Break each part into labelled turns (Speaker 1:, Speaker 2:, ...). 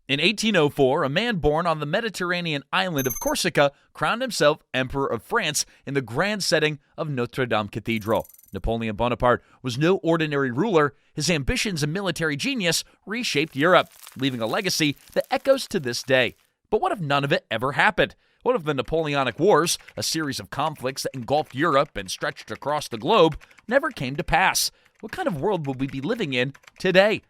Speaker 1: In 1804, a man born on the Mediterranean island of Corsica crowned himself Emperor of France in the grand setting of Notre Dame Cathedral. Napoleon Bonaparte was no ordinary ruler. His ambitions and military genius reshaped Europe, leaving a legacy that echoes to this day. But what if none of it ever happened? What if the Napoleonic Wars, a series of conflicts that engulfed Europe and stretched across the globe, never came to pass? What kind of world would we be living in today?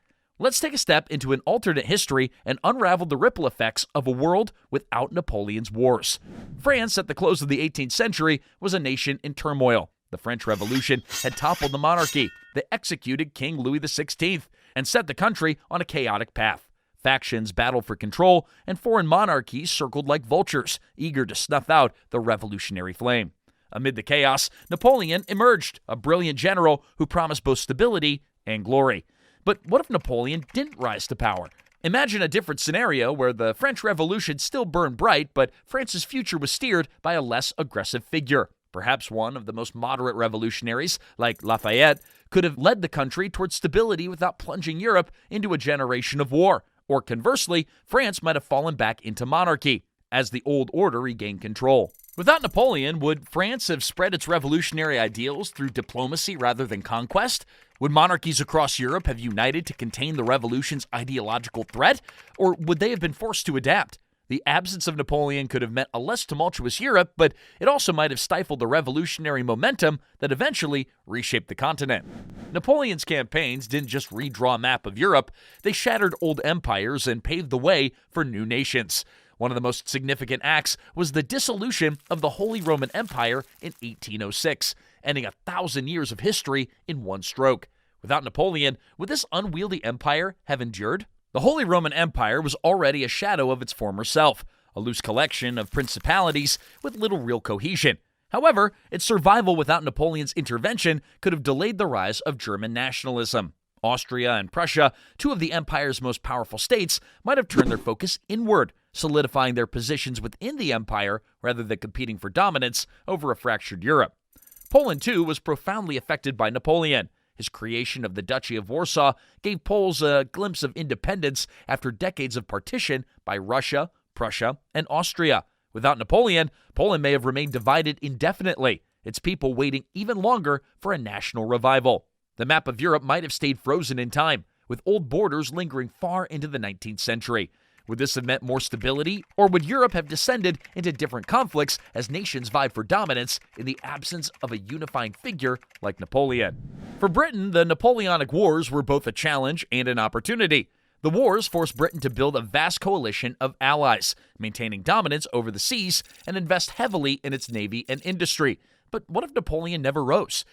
Speaker 1: Let's take a step into an alternate history and unravel the ripple effects of a world without Napoleon's wars. France, at the close of the 18th century, was a nation in turmoil. The French Revolution had toppled the monarchy. They executed King Louis XVI and set the country on a chaotic path. Factions battled for control, and foreign monarchies circled like vultures, eager to snuff out the revolutionary flame. Amid the chaos, Napoleon emerged, a brilliant general who promised both stability and glory. But what if Napoleon didn't rise to power? Imagine a different scenario where the French Revolution still burned bright, but France's future was steered by a less aggressive figure. Perhaps one of the most moderate revolutionaries, like Lafayette, could have led the country towards stability without plunging Europe into a generation of war. Or conversely, France might have fallen back into monarchy as the old order regained control. Without Napoleon, would France have spread its revolutionary ideals through diplomacy rather than conquest? Would monarchies across Europe have united to contain the revolution's ideological threat? Or would they have been forced to adapt? The absence of Napoleon could have meant a less tumultuous Europe, but it also might have stifled the revolutionary momentum that eventually reshaped the continent. Napoleon's campaigns didn't just redraw a map of Europe, they shattered old empires and paved the way for new nations. One of the most significant acts was the dissolution of the Holy Roman Empire in 1806, ending 1,000 years of history in one stroke. Without Napoleon, would this unwieldy empire have endured? The Holy Roman Empire was already a shadow of its former self, a loose collection of principalities with little real cohesion. However, its survival without Napoleon's intervention could have delayed the rise of German nationalism. Austria and Prussia, two of the empire's most powerful states, might have turned their focus inward, solidifying their positions within the empire rather than competing for dominance over a fractured Europe. Poland, too, was profoundly affected by Napoleon. His creation of the Duchy of Warsaw gave Poles a glimpse of independence after decades of partition by Russia, Prussia, and Austria. Without Napoleon, Poland may have remained divided indefinitely, its people waiting even longer for a national revival. The map of Europe might have stayed frozen in time, with old borders lingering far into the 19th century. Would this have meant more stability, or would Europe have descended into different conflicts as nations vied for dominance in the absence of a unifying figure like Napoleon? For Britain, the Napoleonic Wars were both a challenge and an opportunity. The wars forced Britain to build a vast coalition of allies, maintaining dominance over the seas and invest heavily in its navy and industry. But what if Napoleon never rose?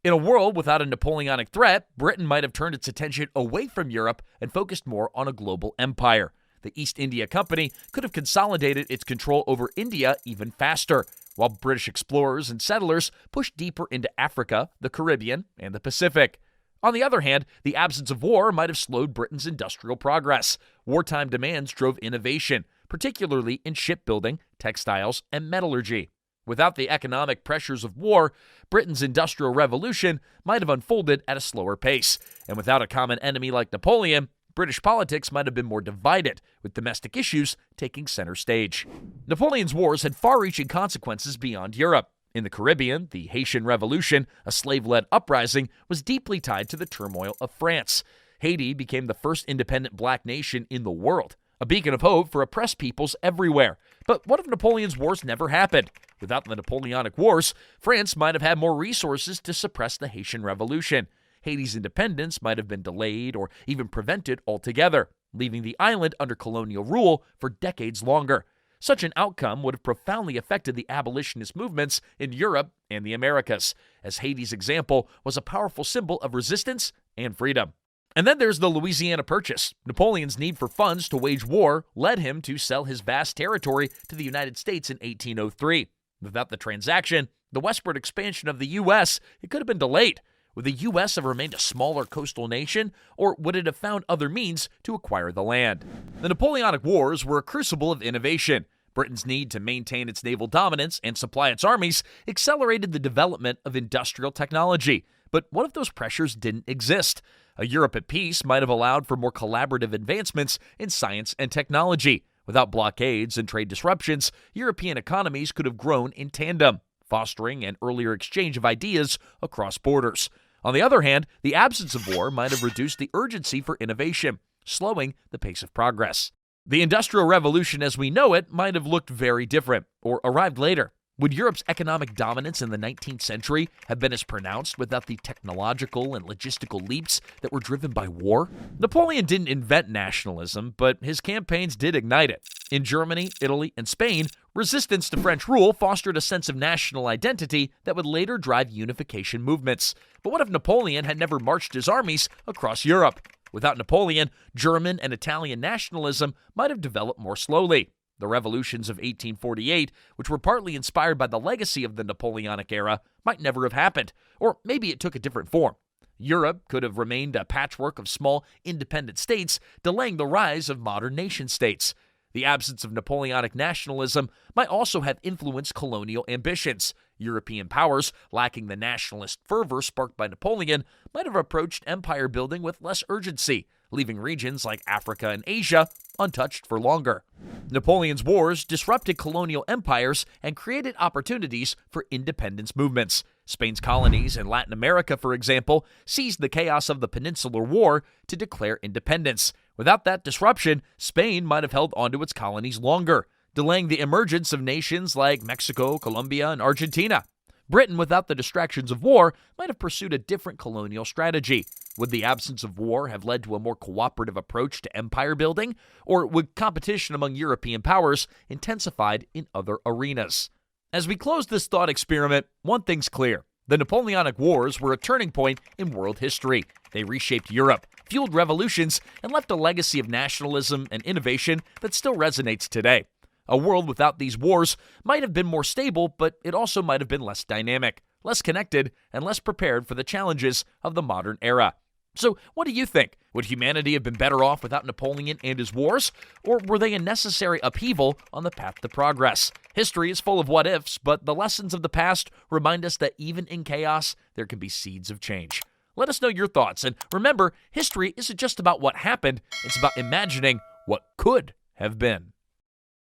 Speaker 1: In a world without a Napoleonic threat, Britain might have turned its attention away from Europe and focused more on a global empire. The East India Company could have consolidated its control over India even faster, while British explorers and settlers pushed deeper into Africa, the Caribbean, and the Pacific. On the other hand, the absence of war might have slowed Britain's industrial progress. Wartime demands drove innovation, particularly in shipbuilding, textiles, and metallurgy. Without the economic pressures of war, Britain's industrial revolution might have unfolded at a slower pace. And without a common enemy like Napoleon, British politics might have been more divided, with domestic issues taking center stage. Napoleon's wars had far-reaching consequences beyond Europe. In the Caribbean, the Haitian Revolution, a slave-led uprising, was deeply tied to the turmoil of France. Haiti became the first independent black nation in the world, a beacon of hope for oppressed peoples everywhere. But what if Napoleon's wars never happened? Without the Napoleonic Wars, France might have had more resources to suppress the Haitian Revolution. Haiti's independence might have been delayed or even prevented altogether, leaving the island under colonial rule for decades longer. Such an outcome would have profoundly affected the abolitionist movements in Europe and the Americas, as Haiti's example was a powerful symbol of resistance and freedom. And then there's the Louisiana Purchase. Napoleon's need for funds to wage war led him to sell his vast territory to the United States in 1803. Without the transaction, the westward expansion of the U.S., it could have been delayed. Would the U.S. have remained a smaller coastal nation, or would it have found other means to acquire the land? The Napoleonic Wars were a crucible of innovation. Britain's need to maintain its naval dominance and supply its armies accelerated the development of industrial technology. But what if those pressures didn't exist? A Europe at peace might have allowed for more collaborative advancements in science and technology. Without blockades and trade disruptions, European economies could have grown in tandem, fostering an earlier exchange of ideas across borders. On the other hand, the absence of war might have reduced the urgency for innovation, slowing the pace of progress. The Industrial Revolution as we know it might have looked very different, or arrived later. Would Europe's economic dominance in the 19th century have been as pronounced without the technological and logistical leaps that were driven by war? Napoleon didn't invent nationalism, but his campaigns did ignite it. In Germany, Italy, and Spain, resistance to French rule fostered a sense of national identity that would later drive unification movements. But what if Napoleon had never marched his armies across Europe? Without Napoleon, German and Italian nationalism might have developed more slowly. The revolutions of 1848, which were partly inspired by the legacy of the Napoleonic era, might never have happened, or maybe it took a different form. Europe could have remained a patchwork of small, independent states, delaying the rise of modern nation-states. The absence of Napoleonic nationalism might also have influenced colonial ambitions. European powers, lacking the nationalist fervor sparked by Napoleon, might have approached empire building with less urgency, leaving regions like Africa and Asia untouched for longer. Napoleon's wars disrupted colonial empires and created opportunities for independence movements. Spain's colonies in Latin America, for example, seized the chaos of the Peninsular War to declare independence. Without that disruption, Spain might have held onto its colonies longer, delaying the emergence of nations like Mexico, Colombia, and Argentina. Britain, without the distractions of war, might have pursued a different colonial strategy. Would the absence of war have led to a more cooperative approach to empire building, or would competition among European powers intensified in other arenas? As we close this thought experiment, one thing's clear. The Napoleonic Wars were a turning point in world history. They reshaped Europe, fueled revolutions, and left a legacy of nationalism and innovation that still resonates today. A world without these wars might have been more stable, but it also might have been less dynamic, less connected, and less prepared for the challenges of the modern era. So, what do you think? Would humanity have been better off without Napoleon and his wars? Or were they a necessary upheaval on the path to progress? History is full of what-ifs, but the lessons of the past remind us that even in chaos, there can be seeds of change. Let us know your thoughts, and remember, history isn't just about what happened, it's about imagining what could have been.